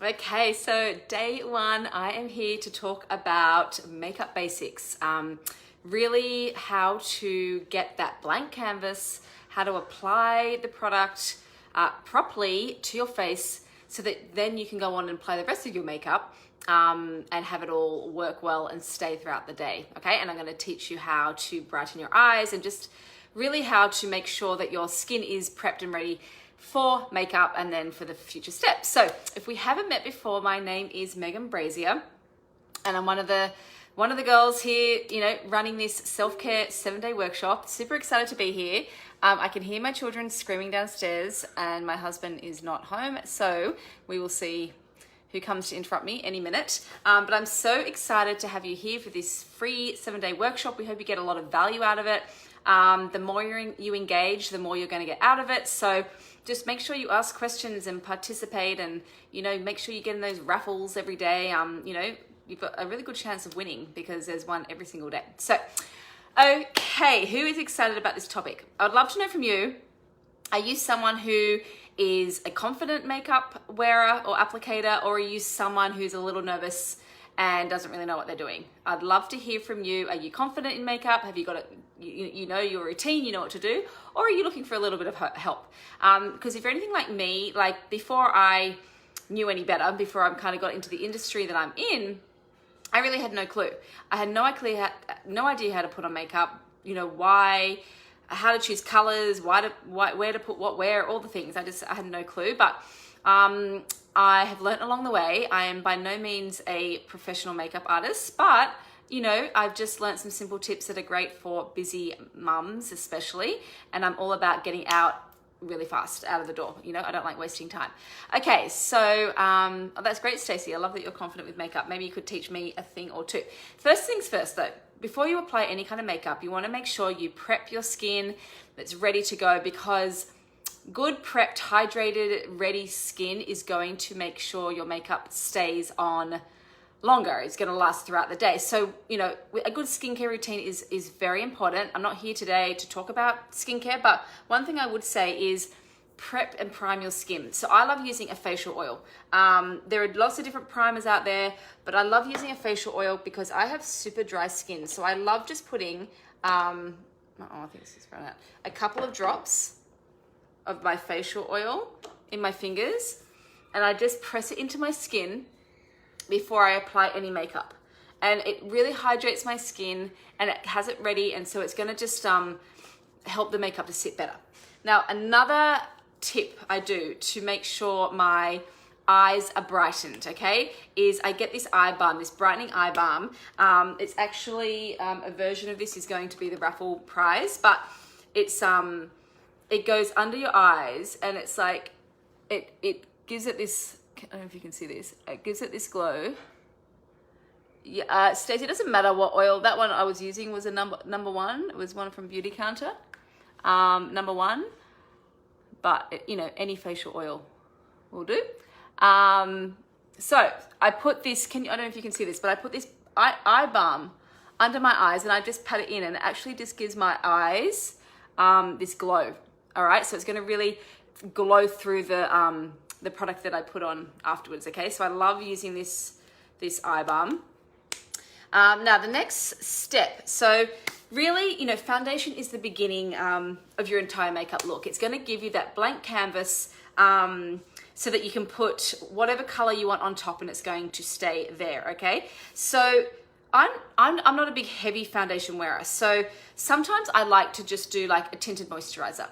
Okay, so day one, I am here to talk about makeup basics. Really how to get that blank canvas, how to apply the product properly to your face so that then you can go on and apply the rest of your makeup and have it all work well and stay throughout the day, okay? And I'm gonna teach you how to brighten your eyes and just really how to make sure that your skin is prepped and ready for makeup and then for the future steps. So if we haven't met before, my name is Megan Brazier and I'm one of the girls here, running this self-care 7-day workshop. Super excited to be here. I can hear my children screaming downstairs and my husband is not home. So we will see who comes to interrupt me any minute. But I'm so excited to have you here for this free 7-day workshop. We hope you get a lot of value out of it. The more you engage, the more you're going to get out of it. So just make sure you ask questions and participate and, make sure you get in those raffles every day. You've got a really good chance of winning because there's one every single day. So, okay, who is excited about this topic? I would love to know from you. Are you someone who is a confident makeup wearer or applicator, or are you someone who's a little nervous and doesn't really know what they're doing? I'd love to hear from you. Are you confident in makeup? Have you got it? You know your routine, you know what to do, or are you looking for a little bit of help? Because if you're anything like me, like before I knew any better, before I kind of got into the industry that I'm in, I really had no clue. I had no idea how to put on makeup, why, how to choose colors, where to put what where, all the things. I had no clue, but I have learned along the way. I am by no means a professional makeup artist, but I've just learned some simple tips that are great for busy mums especially, and I'm all about getting out really fast out of the door. I don't like wasting time. Okay, so that's great, Stacey. I love that you're confident with makeup. Maybe you could teach me a thing or two. First things first though, before you apply any kind of makeup, you want to make sure you prep your skin that's ready to go, because good prepped, hydrated, ready skin is going to make sure your makeup stays on longer. It's going to last throughout the day. So, a good skincare routine is very important. I'm not here today to talk about skincare, but one thing I would say is prep and prime your skin. So I love using a facial oil. There are lots of different primers out there, but I love using a facial oil because I have super dry skin. So I love just putting, I think this is run out, a couple of drops of my facial oil in my fingers, and I just press it into my skin before I apply any makeup, and it really hydrates my skin and it has it ready, and so it's going to just help the makeup to sit better. Now, another tip I do to make sure my eyes are brightened, okay, is I get this eye balm, this brightening eye balm. It's actually a version of this is going to be the raffle prize, but it's it goes under your eyes, and it's like it gives it this, I don't know if you can see this. It gives it this glow. Yeah, Stacey, it doesn't matter what oil. That one I was using was a number one. It was one from Beauty Counter, number one. But any facial oil will do. So I put this. I don't know if you can see this, but I put this eye balm under my eyes, and I just pat it in, and it actually just gives my eyes this glow. All right, so it's going to really glow through the product that I put on afterwards, okay? So I love using this eye balm. Now the next step, so really, foundation is the beginning of your entire makeup look. It's gonna give you that blank canvas so that you can put whatever color you want on top, and it's going to stay there, okay? So I'm not a big heavy foundation wearer, so sometimes I like to just do like a tinted moisturizer.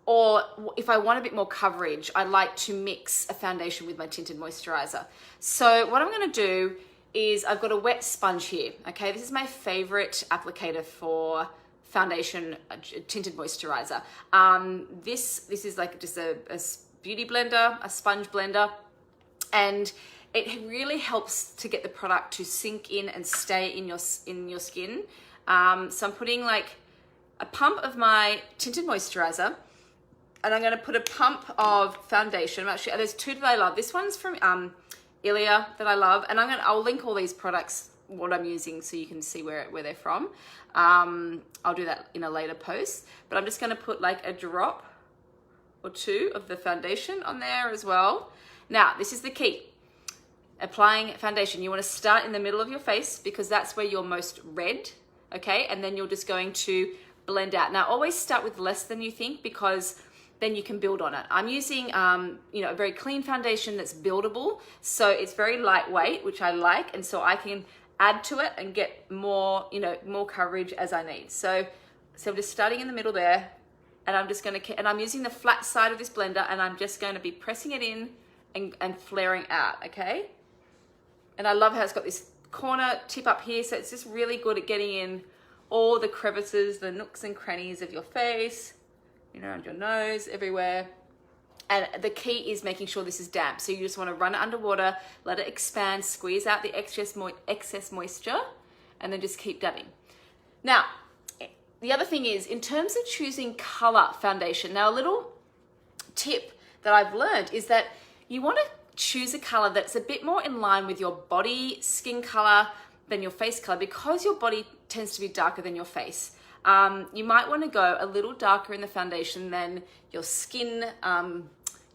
Or if I want a bit more coverage, I like to mix a foundation with my tinted moisturizer. So what I'm gonna do is I've got a wet sponge here, okay? This is my favorite applicator for foundation tinted moisturizer. This is like just a beauty blender, a sponge blender, and it really helps to get the product to sink in and stay in your skin. So I'm putting like a pump of my tinted moisturizer, and I'm going to put a pump of foundation. Actually, there's two that I love. This one's from Ilia that I love, and I'll link all these products, what I'm using, so you can see where they're from. I'll do that in a later post, but I'm just going to put like a drop or two of the foundation on there as well. Now, this is the key. Applying foundation. You want to start in the middle of your face because that's where you're most red, okay? And then you're just going to blend out. Now, always start with less than you think because then you can build on it. I'm using, a very clean foundation that's buildable. So it's very lightweight, which I like. And so I can add to it and get more, more coverage as I need. So I'm just starting in the middle there, and I'm just I'm using the flat side of this blender, and I'm just going to be pressing it in and flaring out, okay? And I love how it's got this corner tip up here, so it's just really good at getting in all the crevices, the nooks and crannies of your face, around your nose, everywhere. And the key is making sure this is damp. So you just want to run it underwater, let it expand, squeeze out the excess moisture, and then just keep dabbing. Now, the other thing is, in terms of choosing color foundation, now a little tip that I've learned is that you want to choose a color that's a bit more in line with your body skin color than your face color, because your body tends to be darker than your face. You might want to go a little darker in the foundation than your skin,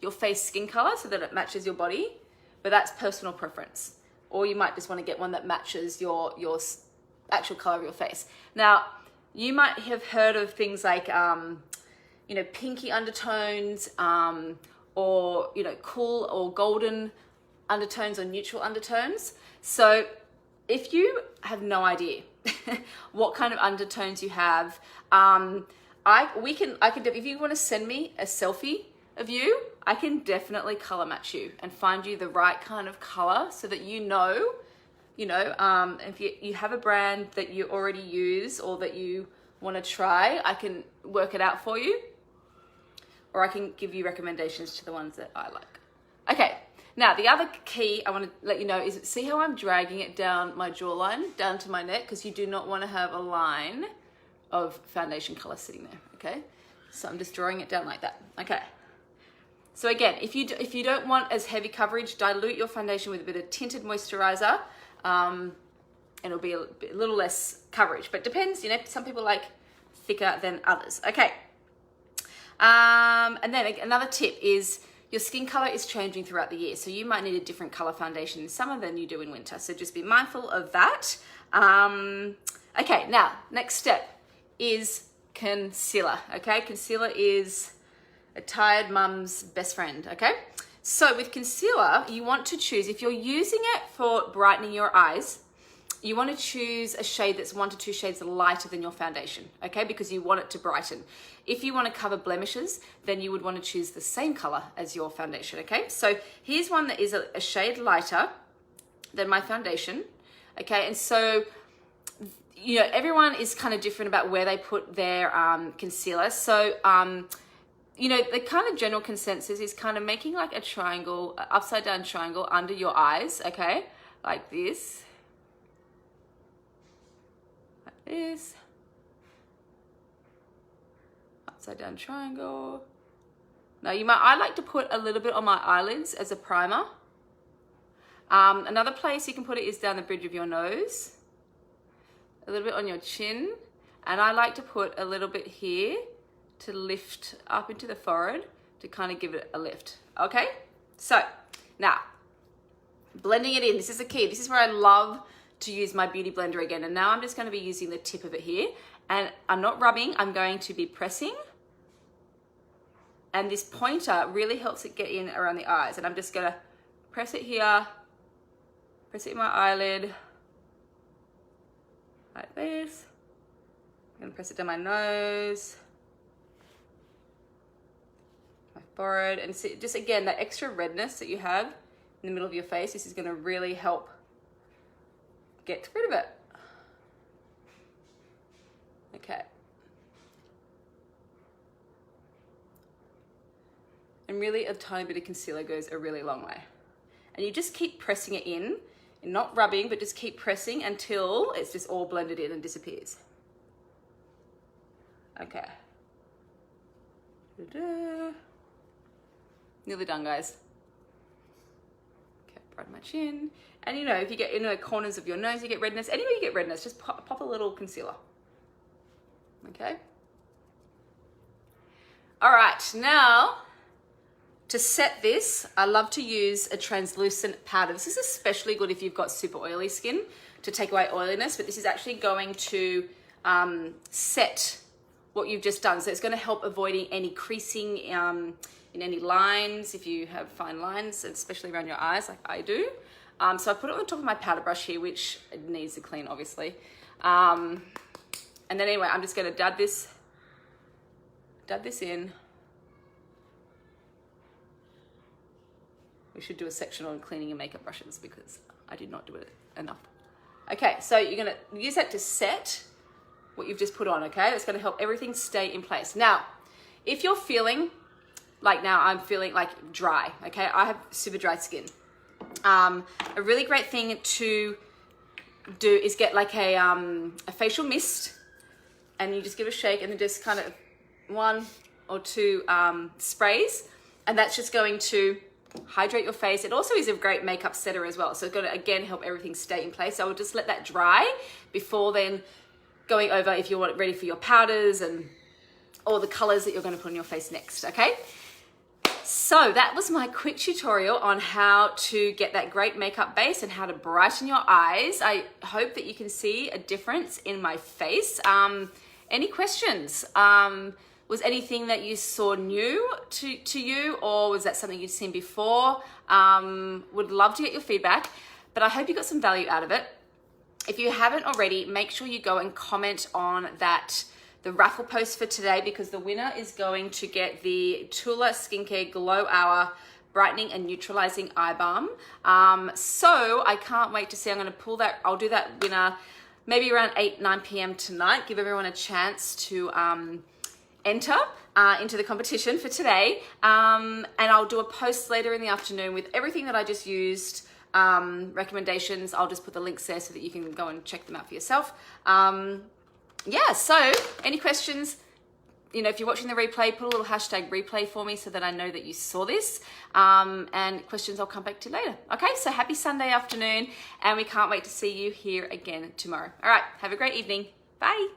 your face skin color, so that it matches your body, but that's personal preference. Or you might just want to get one that matches your actual color of your face. Now, you might have heard of things like, pinky undertones, or, cool or golden undertones or neutral undertones. So if you have no idea what kind of undertones you have, if you want to send me a selfie of you, I can definitely color match you and find you the right kind of color so that if you have a brand that you already use or that you want to try, I can work it out for you, or I can give you recommendations to the ones that I like. Okay, now the other key I want to let you know is, see how I'm dragging it down my jawline, down to my neck, because you do not want to have a line of foundation color sitting there, okay? So I'm just drawing it down like that, okay? So again, if you don't want as heavy coverage, dilute your foundation with a bit of tinted moisturizer, and it'll be a little less coverage, but depends, some people like thicker than others. Okay. And then another tip is, your skin color is changing throughout the year. So you might need a different color foundation in summer than you do in winter. So just be mindful of that. Okay, now, next step is concealer, okay? Concealer is a tired mum's best friend, okay? So with concealer, you want to choose, if you're using it for brightening your eyes, you want to choose a shade that's 1 to 2 shades lighter than your foundation, okay? Because you want it to brighten. If you want to cover blemishes, then you would want to choose the same color as your foundation, okay? So here's one that is a shade lighter than my foundation, okay? And so, everyone is kind of different about where they put their concealer. So, the kind of general consensus is kind of making like a triangle, upside down triangle under your eyes, okay? Like this. This upside down triangle. Now I like to put a little bit on my eyelids as a primer. Another place you can put it is down the bridge of your nose, a little bit on your chin, and I like to put a little bit here to lift up into the forehead to kind of give it a lift. Okay, so now blending it in. This is the key. This is where I love to use my beauty blender again, and now I'm just going to be using the tip of it here, and I'm not rubbing, I'm going to be pressing, and this pointer really helps it get in around the eyes, and I'm just going to press it here, press it in my eyelid like this. I'm going to press it down my nose, my forehead, and see, just again, that extra redness that you have in the middle of your face, this is going to really help get rid of it. Okay. And really a tiny bit of concealer goes a really long way. And you just keep pressing it in, and not rubbing, but just keep pressing until it's just all blended in and disappears. Okay. Nearly done, guys. Okay, brighten my chin. And if you get in the corners of your nose, you get redness. Anywhere you get redness, just pop a little concealer. Okay. All right, now To set this, I love to use a translucent powder. This is especially good if you've got super oily skin to take away oiliness, but this is actually going to set what you've just done. So it's going to help avoiding any creasing in any lines, if you have fine lines, especially around your eyes like I do. So I put it on the top of my powder brush here, which it needs to clean, obviously. And then anyway, I'm just going to dab this in. We should do a section on cleaning your makeup brushes because I did not do it enough. Okay, so you're gonna use that to set what you've just put on, okay? It's gonna help everything stay in place. Now, if you're feeling, like now I'm feeling like dry, okay? I have super dry skin. A really great thing to do is get like a facial mist, and you just give it a shake and then just kind of 1 or 2 sprays, and that's just going to hydrate your face. It also is a great makeup setter as well, so it's going to again help everything stay in place. So I would just let that dry before then going over if you're ready for your powders and all the colors that you're going to put on your face next. Okay, so that was my quick tutorial on how to get that great makeup base and how to brighten your eyes. I hope that you can see a difference in my face. Any questions? Was anything that you saw new to you, or was that something you'd seen before? Would love to get your feedback, but I hope you got some value out of it. If you haven't already, make sure you go and comment on the raffle post for today, because the winner is going to get the Tula Skincare Glow Hour Brightening and Neutralizing Eye Balm. So I can't wait to see. I'm going to pull that. I'll do that winner maybe around 8-9 p.m. tonight. Give everyone a chance to enter into the competition for today, and I'll do a post later in the afternoon with everything that I just used, recommendations. I'll just put the links there so that you can go and check them out for yourself. Yeah, so any questions, if you're watching the replay, put a little hashtag replay for me so that I know that you saw this, and questions I'll come back to later. Okay, so happy Sunday afternoon, and we can't wait to see you here again tomorrow. All right, have a great evening. Bye.